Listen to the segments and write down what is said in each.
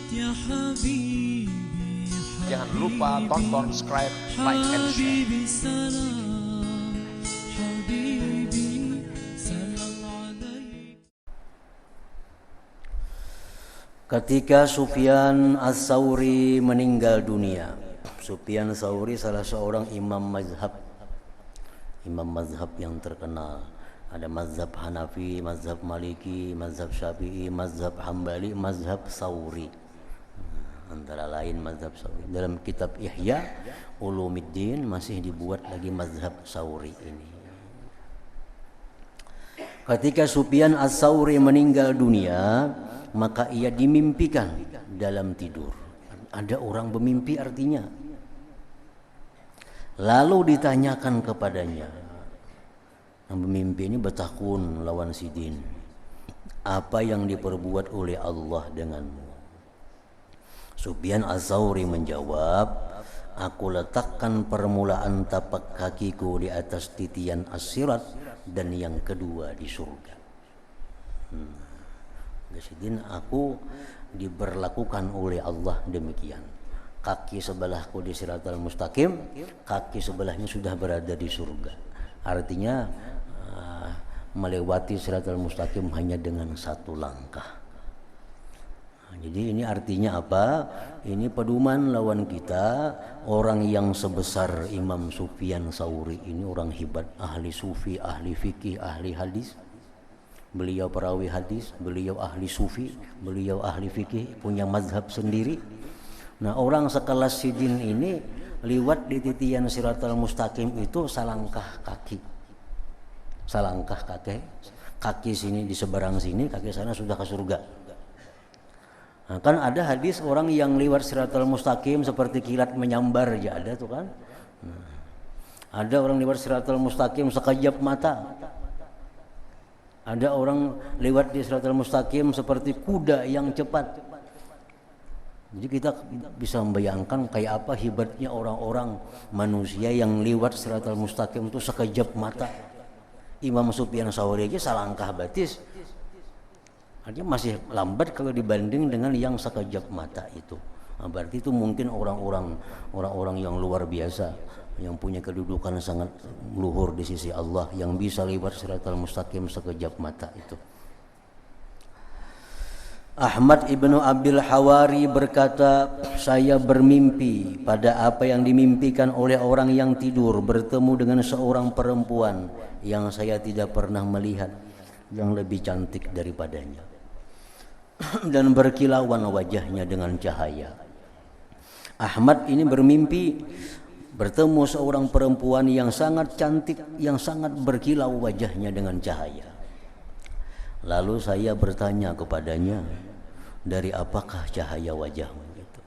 يا حبيبي Jangan lupa tonton, subscribe, like, and share. حبيبي سلام حبيبي سلام عليك. Ketika Sufyan Ats-Tsauri meninggal dunia, Sufyan Tsauri salah seorang imam mazhab yang terkenal. Ada mazhab Hanafi, mazhab Maliki, mazhab Syafi'i, mazhab Hambali, mazhab Tsauri. Antara lain mazhab Tsauri. Dalam kitab Ihya Ulumuddin masih dibuat lagi mazhab Tsauri ini. Ketika Sufyan Ats-Tsauri meninggal dunia, maka ia dimimpikan dalam tidur. Ada orang bermimpi artinya. Lalu ditanyakan kepadanya, yang bermimpi ini bertakun lawan sidin, apa yang diperbuat oleh Allah denganmu? Sufyan Ats-Tsauri menjawab, aku letakkan permulaan tapak kakiku di atas titian as-sirat dan yang kedua di surga. Sidin, aku diberlakukan oleh Allah demikian. Kaki sebelahku di siratal mustaqim, kaki sebelahnya sudah berada di surga. Artinya melewati siratal mustaqim hanya dengan satu langkah. Jadi ini artinya apa? Ini pedoman lawan kita. Orang yang sebesar Imam Sufyan Tsauri ini orang hebat, ahli sufi, ahli fikih, ahli hadis. Beliau perawi hadis, beliau ahli sufi, beliau ahli fikih, punya mazhab sendiri. Nah, orang sekelas sidin ini liwat di titian siratal mustaqim itu salangkah kaki. Salangkah kaki sini di seberang sini, kaki sana sudah ke surga. Nah, kan ada hadis orang yang lewat siratal mustaqim seperti kilat menyambar aja ada tuh kan. Ada orang lewat siratal mustaqim sekejap mata. Ada orang lewat di siratal mustaqim seperti kuda yang cepat. Jadi kita bisa membayangkan kayak apa hebatnya orang-orang manusia yang lewat siratal mustaqim itu sekejap mata. Imam Sufyan Tsauri aja salangkah batis. Artinya masih lambat kalau dibanding dengan yang sekejap mata itu. Nah, berarti itu mungkin orang-orang yang luar biasa, yang punya kedudukan sangat luhur di sisi Allah, yang bisa lewat siratal mustaqim sekejap mata itu. Ahmad ibnu Abil Hawari berkata, saya bermimpi pada apa yang dimimpikan oleh orang yang tidur, bertemu dengan seorang perempuan yang saya tidak pernah melihat yang lebih cantik daripadanya dan berkilauan wajahnya dengan cahaya. Ahmad ini bermimpi bertemu seorang perempuan yang sangat cantik, yang sangat berkilau wajahnya dengan cahaya. Lalu saya bertanya kepadanya, dari apakah cahaya wajahmu itu?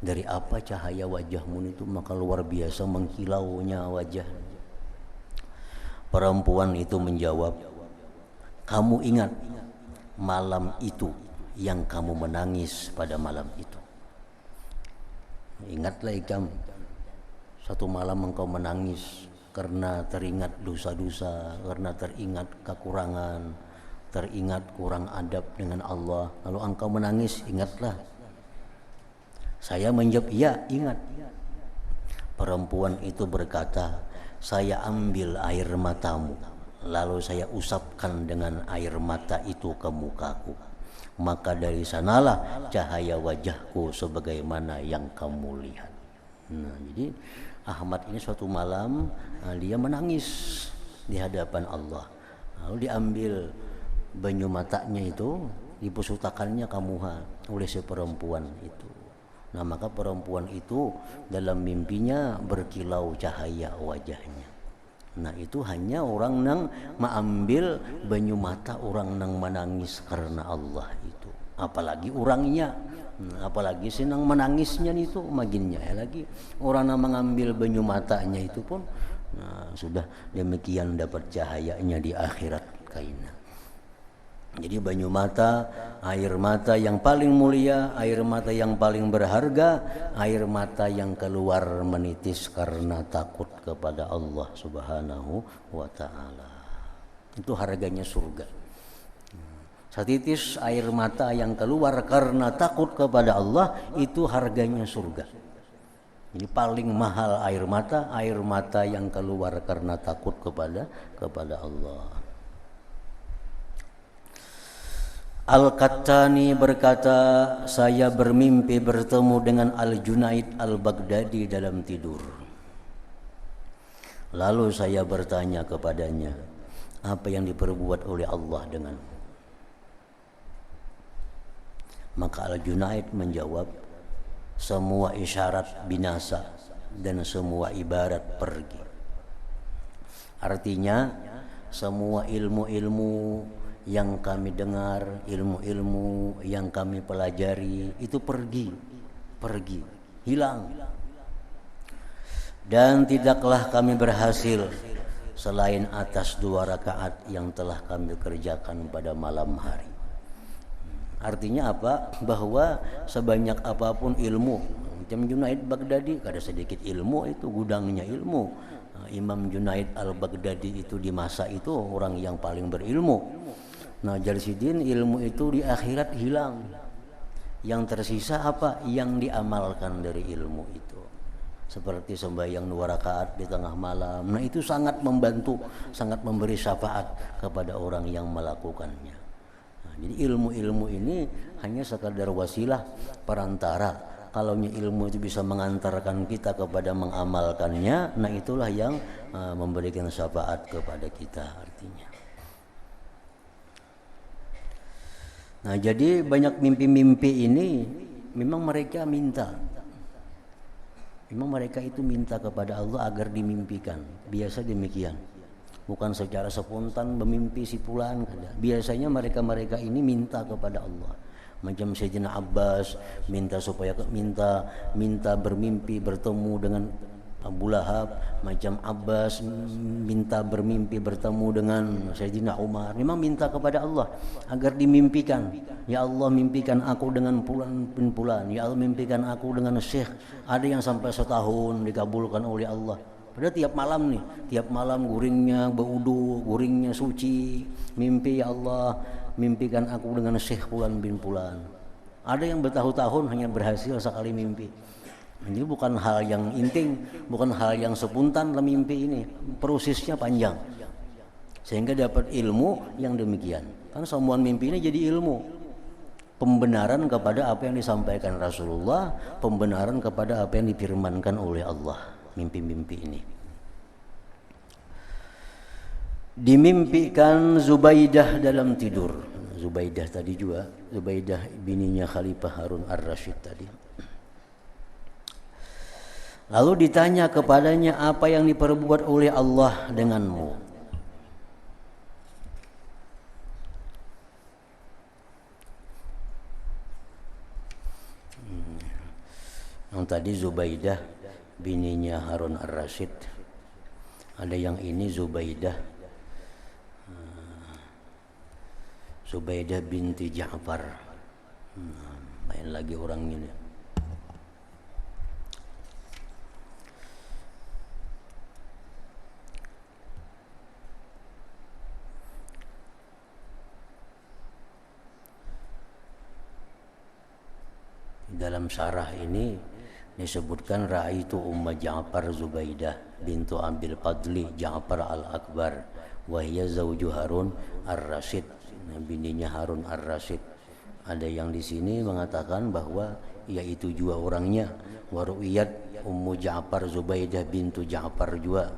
Dari apa cahaya wajahmu itu? Maka luar biasa mengkilaunya wajah. Perempuan itu menjawab, kamu ingat malam itu yang kamu menangis pada malam itu. Ingatlah ikam, satu malam engkau menangis karena teringat dosa-dosa, karena teringat kekurangan, teringat kurang adab dengan Allah, lalu engkau menangis, ingatlah. Saya menjawab, iya ingat. Perempuan itu berkata, saya ambil air matamu, lalu saya usapkan dengan air mata itu ke mukaku, maka dari sanalah cahaya wajahku sebagaimana yang kamu lihat. Nah, jadi Ahmad ini suatu malam dia menangis di hadapan Allah, lalu diambil banyu matanya itu, dipusutakannya ke muka oleh si perempuan itu. Nah, maka perempuan itu dalam mimpinya berkilau cahaya wajahnya. Nah, itu hanya orang nang mengambil banyu mata orang nang menangis karena Allah itu. Apalagi orangnya, apalagi senang menangisnya itu maginnya ya lagi. Orang nang mengambil banyu matanya itu pun sudah demikian dapat cahayanya di akhirat kaina. Jadi banyu mata, air mata yang paling mulia, air mata yang paling berharga, air mata yang keluar menitis karena takut kepada Allah Subhanahu wa ta'ala. Itu harganya surga. Setitis air mata yang keluar karena takut kepada Allah itu harganya surga. Ini paling mahal air mata yang keluar karena takut kepada Allah. Al-Qattani berkata, saya bermimpi bertemu dengan Al-Junaid Al-Baghdadi dalam tidur. Lalu saya bertanya kepadanya, apa yang diperbuat oleh Allah denganmu? Maka Al-Junaid menjawab, semua isyarat binasa dan semua ibarat pergi. Artinya semua ilmu-ilmu yang kami dengar, ilmu-ilmu yang kami pelajari itu pergi, hilang. Dan tidaklah kami berhasil selain atas 2 rakaat yang telah kami kerjakan pada malam hari. Artinya apa? Bahwa sebanyak apapun ilmu, macam Junaid Baghdadi, kada sedikit ilmu, itu gudangnya ilmu. Imam Junaid Al-Baghdadi itu di masa itu orang yang paling berilmu. Nah, Jalsidin ilmu itu di akhirat hilang. Yang tersisa apa? Yang diamalkan dari ilmu itu. Seperti sembahyang 2 rakaat di tengah malam. Nah, itu sangat membantu, sangat memberi syafaat kepada orang yang melakukannya. Jadi ilmu-ilmu ini hanya sekadar wasilah perantara. Kalau ilmu itu bisa mengantarkan kita kepada mengamalkannya, nah itulah yang memberikan syafaat kepada kita artinya. Nah, jadi banyak mimpi-mimpi ini memang mereka minta. Memang mereka itu minta kepada Allah agar dimimpikan. Biasa demikian. Bukan secara spontan bermimpi si fulan. Biasanya mereka ini minta kepada Allah. Macam Sayyidina Abbas minta supaya minta bermimpi bertemu dengan Abu Lahab. Macam Abbas minta bermimpi bertemu dengan Sayyidina Umar. Memang minta kepada Allah agar dimimpikan. Ya Allah, mimpikan aku dengan fulan bin fulan. Ya Allah, mimpikan aku dengan syekh. Ada yang sampai setahun dikabulkan oleh Allah. Padahal tiap malam guringnya berwudu, guringnya suci, mimpi, ya Allah, mimpikan aku dengan Syekh Fulan bin Fulan. Ada yang bertahun-tahun hanya berhasil sekali mimpi. Ini bukan hal yang inting, bukan hal yang spontan dalam mimpi ini. Prosesnya panjang. Sehingga dapat ilmu yang demikian. Kan semua mimpi ini jadi ilmu. Pembenaran kepada apa yang disampaikan Rasulullah, pembenaran kepada apa yang difirmankan oleh Allah. Mimpi-mimpi ini dimimpikan Zubaidah dalam tidur. Zubaidah tadi juga, Zubaidah bininya Khalifah Harun Ar-Rasyid tadi. Lalu ditanya kepadanya, apa yang diperbuat oleh Allah denganmu? Yang tadi Zubaidah bininya Harun Ar-Rasyid. Ada yang ini Zubaidah binti Ja'far. Main lagi orang ini. Dalam syarah ini disebutkan ra'aitu Umma Ja'far Zubaidah bintu Abil Fadli Ja'far Al-Akbar wa hiya zauju Harun Ar-Rasyid, bininya Harun Ar-Rasyid. Ada yang di sini mengatakan bahwa yaitu juga orangnya, wa ru'iyat Ummu Ja'far Zubaidah bintu Ja'far juga.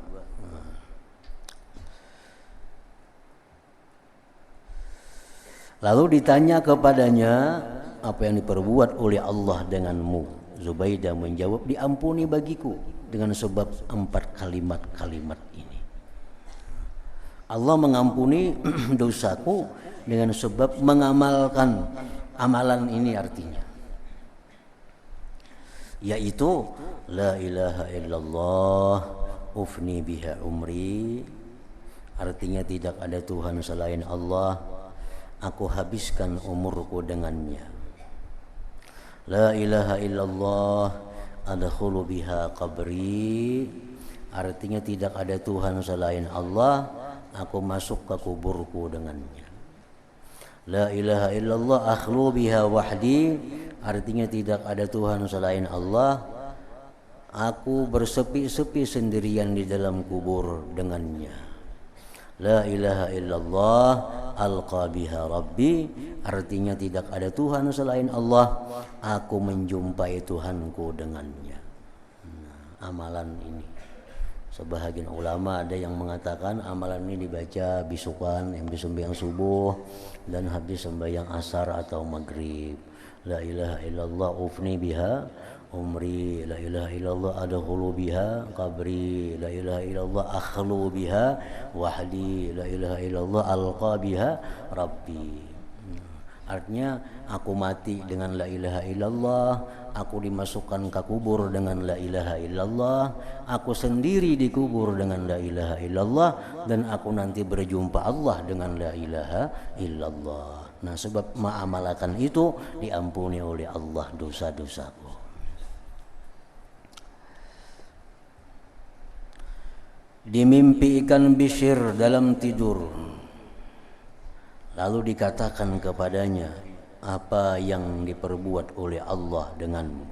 Lalu ditanya kepadanya, apa yang diperbuat oleh Allah denganmu? Zubaidah menjawab, diampuni bagiku dengan sebab 4 kalimat-kalimat ini. Allah mengampuni dosaku dengan sebab mengamalkan amalan ini, artinya yaitu la ilaha illallah ufni biha umri, artinya tidak ada Tuhan selain Allah, aku habiskan umurku dengannya. La ilaha illallah adkhulu biha qabri, artinya tidak ada Tuhan selain Allah, aku masuk ke kuburku dengannya. La ilaha illallah akhlu biha wahdi, artinya tidak ada Tuhan selain Allah, aku bersepi-sepi sendirian di dalam kubur dengannya. La ilaha illallah alqa biha rabbi, artinya tidak ada Tuhan selain Allah, aku menjumpai Tuhanku dengannya. Amalan ini, sebahagian ulama ada yang mengatakan amalan ini dibaca bisukan yang sembahyang subuh dan habis sembahyang asar atau maghrib. La ilaha illallah ufni biha umri, la ilaha illallah adkhulu biha qabri, la ilaha illallah akhlu biha wahdi, la ilaha illallah alqa biha rabbi. Artinya aku mati dengan la ilaha illallah, aku dimasukkan ke kubur dengan la ilaha illallah, aku sendiri dikubur dengan la ilaha illallah, dan aku nanti berjumpa Allah dengan la ilaha illallah. Nah, sebab mengamalkan itu diampuni oleh Allah dosa-dosaku. Dimimpi ikan Bishr dalam tidur, lalu dikatakan kepadanya, apa yang diperbuat oleh Allah denganmu?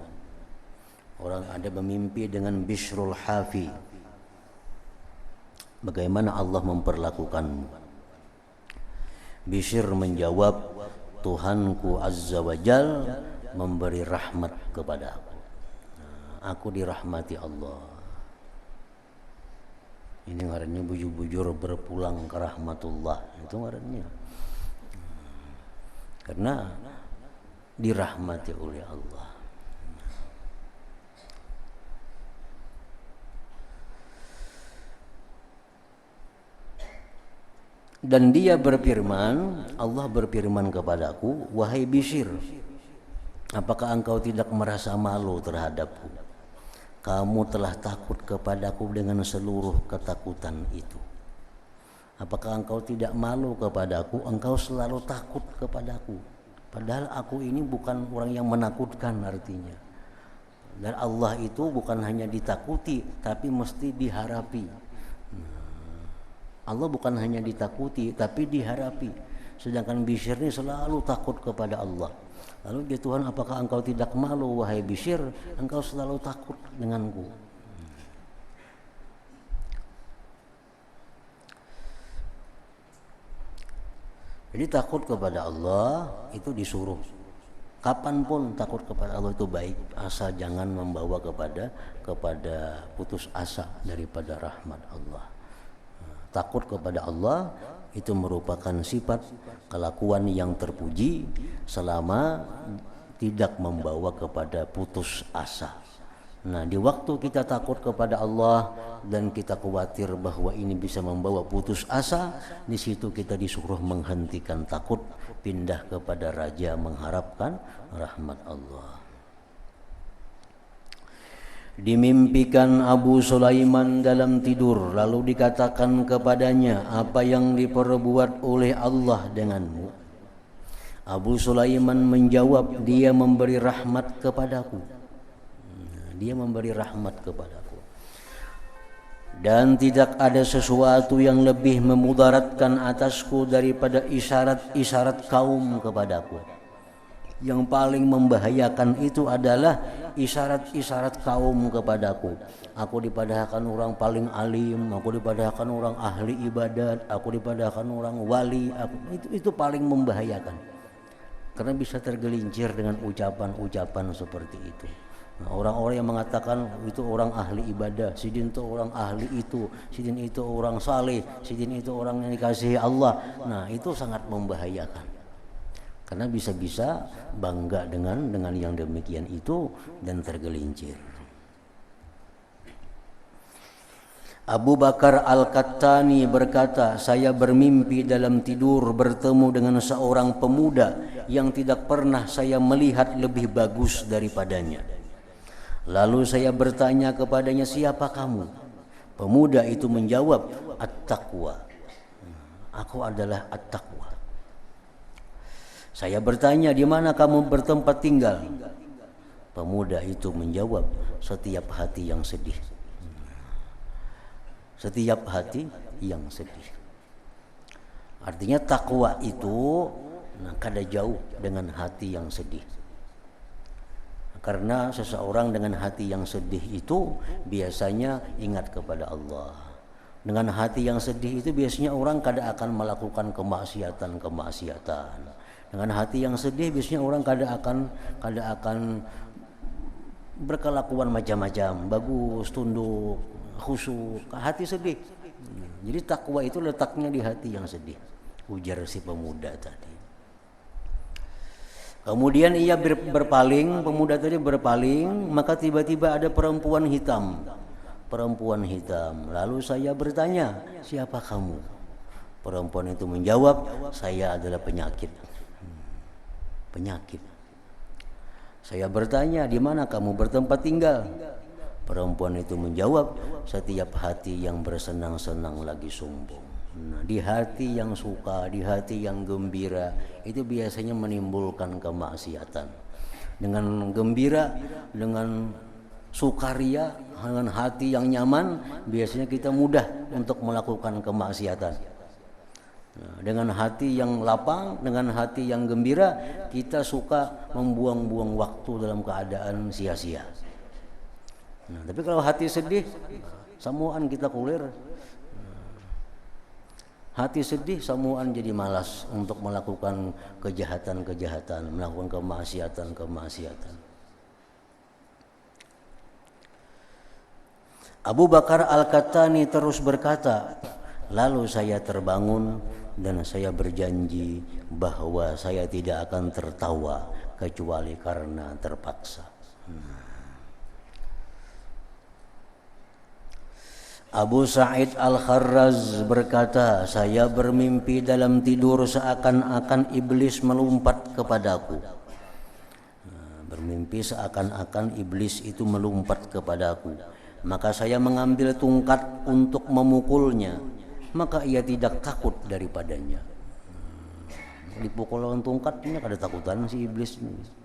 Orang ada memimpi dengan Bishrul Hafi, bagaimana Allah memperlakukanmu? Bishr menjawab, Tuhanku Azza wa Jal memberi rahmat kepada aku. Aku dirahmati Allah. Ini ngarannya bujur-bujur berpulang ke rahmatullah, itu ngarannya. Karena dirahmati oleh Allah. Dan dia berfirman, Allah berfirman kepadaku, wahai Bishr, apakah engkau tidak merasa malu terhadapku? Kamu telah takut kepadaku dengan seluruh ketakutan itu. Apakah engkau tidak malu kepadaku? Engkau selalu takut kepadaku. Padahal aku ini bukan orang yang menakutkan artinya. Dan Allah itu bukan hanya ditakuti, tapi mesti diharapi. Allah bukan hanya ditakuti, tapi diharapi. Sedangkan Bishr ini selalu takut kepada Allah. Lalu dia, Tuhan, apakah engkau tidak malu wahai Bishr? Engkau selalu takut denganku. Jadi takut kepada Allah itu disuruh. Kapanpun takut kepada Allah itu baik, asal jangan membawa kepada putus asa daripada rahmat Allah. Takut kepada Allah itu merupakan sifat kelakuan yang terpuji selama tidak membawa kepada putus asa. Nah, di waktu kita takut kepada Allah dan kita khawatir bahwa ini bisa membawa putus asa, di situ kita disuruh menghentikan takut, pindah kepada raja mengharapkan rahmat Allah. Dimimpikan Abu Sulaiman dalam tidur, lalu dikatakan kepadanya, apa yang diperbuat oleh Allah denganmu? Abu Sulaiman menjawab, dia memberi rahmat kepadaku. Dia memberi rahmat kepadaku. Dan tidak ada sesuatu yang lebih memudaratkan atasku daripada isyarat-isyarat kaum kepadaku. Yang paling membahayakan itu adalah isyarat-isyarat kaum kepadaku. Aku dipadahkan orang paling alim, aku dipadahkan orang ahli ibadat, aku dipadahkan orang wali, itu paling membahayakan. Karena bisa tergelincir dengan ucapan-ucapan seperti itu. Nah, orang-orang yang mengatakan itu orang ahli ibadah, sidin itu orang ahli itu, sidin itu orang saleh, sidin itu orang yang dikasihi Allah. Nah, itu sangat membahayakan. Karena bisa-bisa bangga dengan yang demikian itu dan tergelincir. Abu Bakar Al-Qattani berkata, saya bermimpi dalam tidur bertemu dengan seorang pemuda yang tidak pernah saya melihat lebih bagus daripadanya. Lalu saya bertanya kepadanya, siapa kamu? Pemuda itu menjawab, At-Taqwa. Aku adalah At-Taqwa. Saya bertanya, di mana kamu bertempat tinggal? Pemuda itu menjawab, setiap hati yang sedih. Setiap hati yang sedih. Artinya takwa itu Nah, kada jauh dengan hati yang sedih. Karena seseorang dengan hati yang sedih itu biasanya ingat kepada Allah. Dengan hati yang sedih itu biasanya orang kada akan melakukan kemaksiatan. Dengan hati yang sedih biasanya orang kada akan berkelakuan macam-macam, bagus, tunduk, khusyuk. Hati sedih. Jadi takwa itu letaknya di hati yang sedih, ujar si pemuda tadi. Kemudian ia berpaling, pemuda tadi berpaling, maka tiba-tiba ada perempuan hitam. Lalu saya bertanya, siapa kamu? Perempuan itu menjawab, saya adalah penyakit. Saya bertanya, di mana kamu bertempat tinggal? Perempuan itu menjawab, setiap hati yang bersenang-senang lagi sombong. Nah, di hati yang suka, di hati yang gembira, itu biasanya menimbulkan kemaksiatan. Dengan gembira, dengan sukaria, dengan hati yang nyaman, biasanya kita mudah untuk melakukan kemaksiatan. Nah, dengan hati yang lapang, dengan hati yang gembira, kita suka membuang-buang waktu dalam keadaan sia-sia. Nah, tapi kalau hati sedih, samuan kita kulir. Hati sedih, samuan jadi malas untuk melakukan kejahatan-kejahatan, melakukan kemaksiatan. Abu Bakar Al-Qattani terus berkata, lalu saya terbangun dan saya berjanji bahwa saya tidak akan tertawa kecuali karena terpaksa. Abu Sa'id Al-Kharraz berkata, saya bermimpi dalam tidur seakan-akan iblis melompat kepadaku. Bermimpi seakan-akan iblis itu melompat kepadaku. Maka saya mengambil tungkat untuk memukulnya. Maka ia tidak takut daripadanya. Dipukul dengan tungkat ini kada takutan si iblis ini.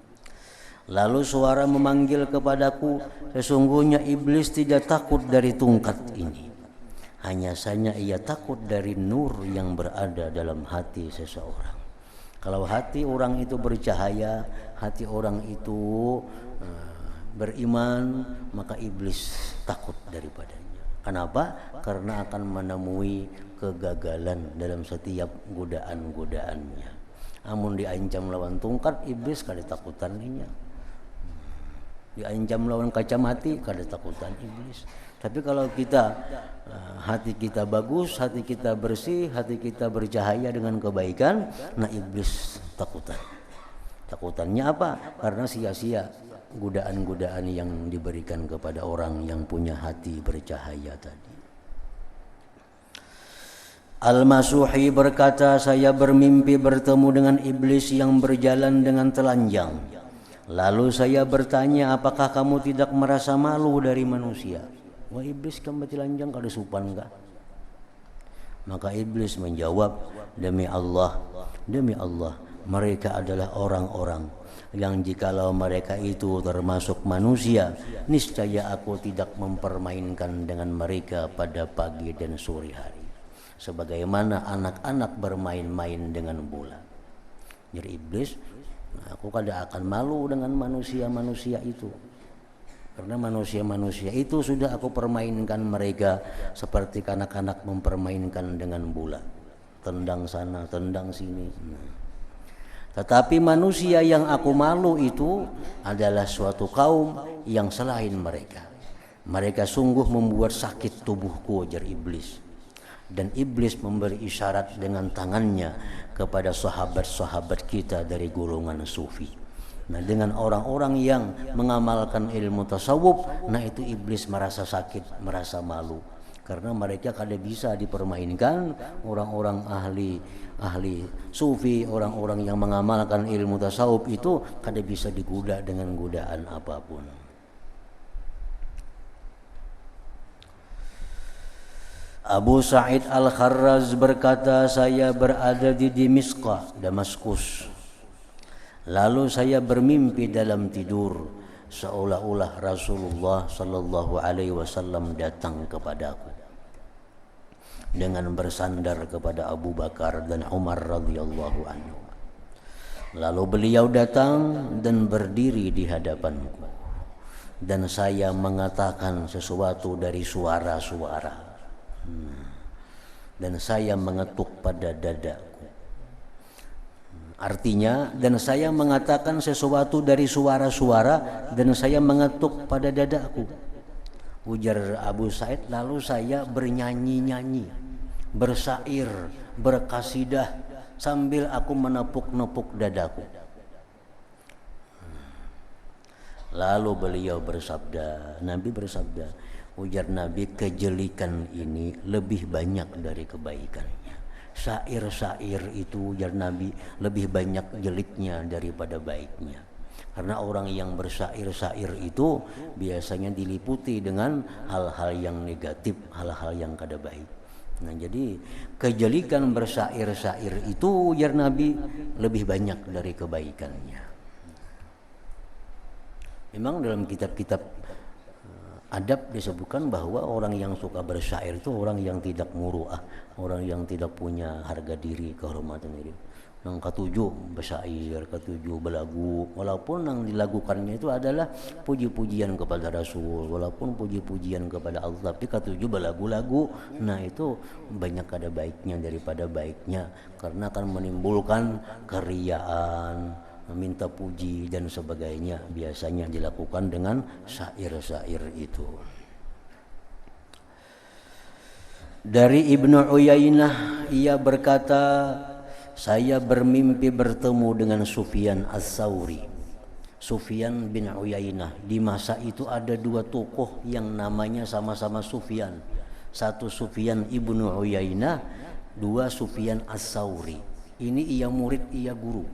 Lalu suara memanggil kepadaku, sesungguhnya iblis tidak takut dari tungkat ini. Hanya saja ia takut dari nur yang berada dalam hati seseorang. Kalau hati orang itu bercahaya, hati orang itu beriman, maka iblis takut daripadanya. Kenapa? Karena akan menemui kegagalan dalam setiap godaan-godaannya. Amun diancam lawan tungkat, iblis kada takutan ninya. Diancam lawan kacamati, kada takutan iblis. Tapi kalau kita hati kita bagus, hati kita bersih, hati kita bercahaya dengan kebaikan, nah iblis takutan. Takutannya apa? Karena sia-sia godaan-godaan yang diberikan kepada orang yang punya hati bercahaya tadi. Al-Masuhi berkata, saya bermimpi bertemu dengan iblis yang berjalan dengan telanjang. Lalu saya bertanya, apakah kamu tidak merasa malu dari manusia? Wah, iblis kamu telanjang kada sopan enggak? Maka iblis menjawab, demi Allah, mereka adalah orang-orang yang jikalau mereka itu termasuk manusia, niscaya aku tidak mempermainkan dengan mereka pada pagi dan sore hari, sebagaimana anak-anak bermain-main dengan bola. Jadi iblis, aku kada akan malu dengan manusia-manusia itu, karena manusia-manusia itu sudah aku permainkan mereka seperti kanak-kanak mempermainkan dengan bola, tendang sana, tendang sini. Tetapi manusia yang aku malu itu adalah suatu kaum yang selain mereka. Mereka sungguh membuat sakit tubuhku, ujar iblis. Dan iblis memberi isyarat dengan tangannya kepada sahabat-sahabat kita dari golongan sufi. Nah, dengan orang-orang yang mengamalkan ilmu tasawuf, nah itu iblis merasa sakit, merasa malu, karena mereka kada bisa dipermainkan. Orang-orang ahli sufi, orang-orang yang mengamalkan ilmu tasawuf itu kada bisa digoda dengan godaan apapun. Abu Sa'id Al-Kharraz berkata, saya berada di Damaskus. Lalu saya bermimpi dalam tidur, seolah-olah Rasulullah sallallahu alaihi wasallam datang kepadaku dengan bersandar kepada Abu Bakar dan Umar radhiyallahu anhu. Lalu beliau datang dan berdiri di hadapanku, dan saya mengatakan sesuatu dari suara-suara, dan saya mengetuk pada dadaku. Artinya, dan saya mengatakan sesuatu dari suara-suara, dan saya mengetuk pada dadaku. Ujar Abu Said, lalu saya bernyanyi-nyanyi, bersair, berkasidah, sambil aku menepuk-nepuk dadaku. Lalu beliau bersabda, Nabi bersabda, ujar Nabi, kejelikan ini lebih banyak dari kebaikannya. Syair-syair itu, ujar Nabi, lebih banyak jeliknya daripada baiknya. Karena orang yang bersyair-syair itu biasanya diliputi dengan hal-hal yang negatif, hal-hal yang kada baik. Nah, jadi kejelikan bersyair-syair itu, ujar Nabi, lebih banyak dari kebaikannya. Memang dalam kitab-kitab adab disebutkan bahwa orang yang suka bersyair itu orang yang tidak muru'ah, orang yang tidak punya harga diri, kehormatan diri. Yang ketujuh bersyair, ketujuh belagu, walaupun yang dilakukannya itu adalah puji-pujian kepada Rasul, walaupun puji-pujian kepada Allah, tapi ketujuh belagu-lagu, nah itu banyak ada baiknya daripada baiknya, karena akan menimbulkan keriaan, meminta puji dan sebagainya, biasanya dilakukan dengan syair-syair itu. Dari Ibnu Uyainah, ia berkata, saya bermimpi bertemu dengan Sufyan Ats-Tsauri. Sufyan bin Uyainah. Di masa itu ada dua tokoh yang namanya sama-sama Sufyan. Satu Sufyan ibnu Uyainah, dua Sufyan Ats-Tsauri. Ini ia murid, ia guru.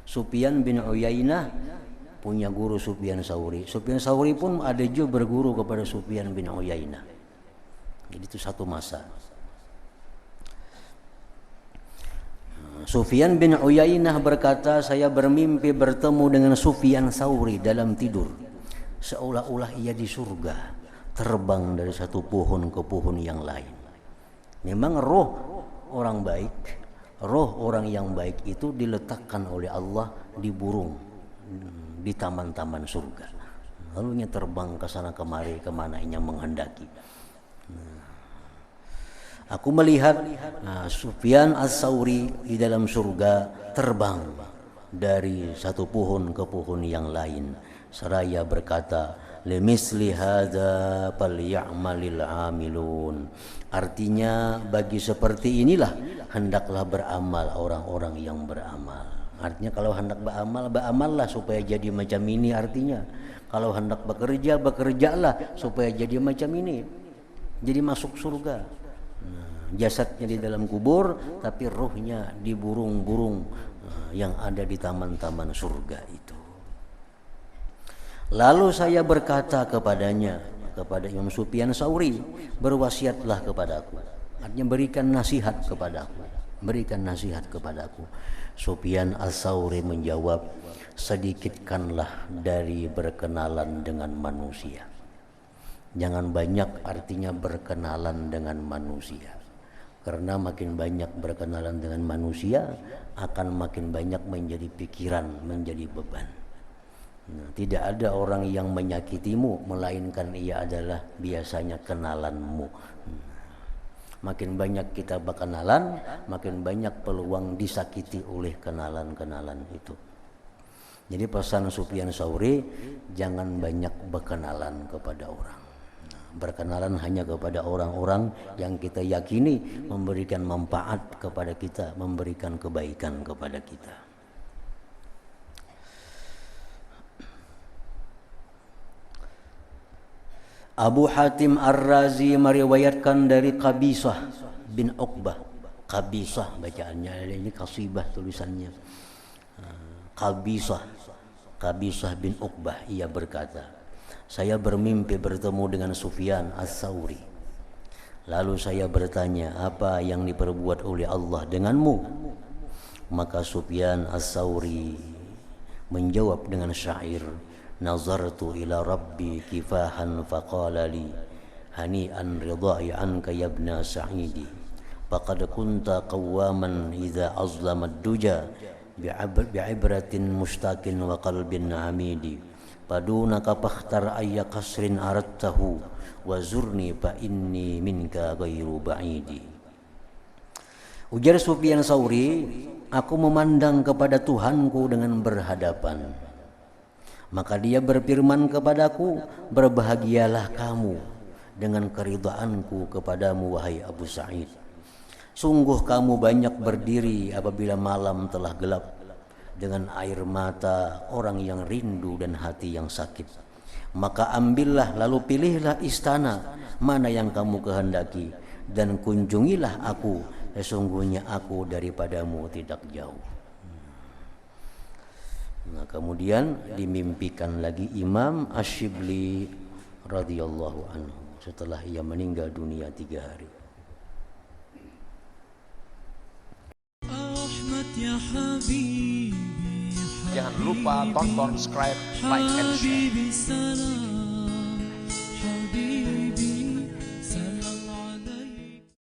Sufyan bin Uyainah punya guru Sufyan Tsauri. Sufyan Tsauri pun ada juga berguru kepada Sufyan bin Uyainah. Jadi itu satu masa. Sufyan bin Uyainah berkata, saya bermimpi bertemu dengan Sufyan Tsauri dalam tidur, seolah-olah ia di surga, terbang dari satu pohon ke pohon yang lain. Memang roh orang baik, roh orang yang baik itu diletakkan oleh Allah di burung, di taman-taman surga. Lalu ia terbang ke sana kemari, kemana ia menghendaki. Aku melihat Sufyan Ats-Tsauri di dalam surga terbang dari satu pohon ke pohon yang lain. Seraya berkata, "Limisli hadza falyamalil amilun." Artinya, bagi seperti inilah hendaklah beramal orang-orang yang beramal. Artinya kalau hendak beramal, beramallah supaya jadi macam ini artinya. Kalau hendak bekerja, bekerjalah supaya jadi macam ini. Jadi masuk surga. Jasadnya di dalam kubur, tapi ruhnya di burung-burung yang ada di taman-taman surga itu. Lalu saya berkata kepadanya, kepada Imam Sufyan Tsauri, berwasiatlah kepadaku. Artinya berikan nasihat kepadaku, berikan nasihat kepadaku. Sufyan Ats-Tsauri menjawab, sedikitkanlah dari berkenalan dengan manusia. Jangan banyak, artinya berkenalan dengan manusia. Karena makin banyak berkenalan dengan manusia, akan makin banyak menjadi pikiran, menjadi beban. Nah, tidak ada orang yang menyakitimu, melainkan ia adalah biasanya kenalanmu. Makin banyak kita berkenalan, makin banyak peluang disakiti oleh kenalan-kenalan itu. Jadi pesan Sufyan Tsauri, jangan banyak berkenalan kepada orang. Berkenalan hanya kepada orang-orang yang kita yakini memberikan manfaat kepada kita, memberikan kebaikan kepada kita. Abu Hatim Ar-Razi meriwayatkan dari Qabisah bin Uqbah. Qabisah bacaannya, ini Qasibah tulisannya. Qabisah bin Uqbah, ia berkata, saya bermimpi bertemu dengan Sufyan Ats-Tsauri. Lalu saya bertanya, apa yang diperbuat oleh Allah denganmu? Maka Sufyan Ats-Tsauri menjawab dengan syair, nazartu ila rabbi kifahan faqala li hani'an ridha'i anka ya ibna sa'idi faqad kunta qawwaman idza azlama ad-duja bi'ibratin mustaqin wa qalbin hamidi padunaka fakhtar ayya kasrin aradtahu wa zurni fa inni minka ghairu ba'idi. Ujar Sufyan Tsauri, aku memandang kepada Tuhanku dengan berhadapan. Maka dia berfirman kepadaku, berbahagialah kamu dengan keridhaanku kepadamu wahai Abu Sa'id. Sungguh kamu banyak berdiri apabila malam telah gelap dengan air mata orang yang rindu dan hati yang sakit. Maka ambillah lalu pilihlah istana mana yang kamu kehendaki dan kunjungilah aku, sesungguhnya aku daripadamu tidak jauh. Nah, kemudian dimimpikan lagi Imam Ash-Shibli radhiyallahu anhu setelah ia meninggal dunia 3 hari. يا حبيبي Jangan lupa tonton, subscribe, like, and share. حبيبي سلام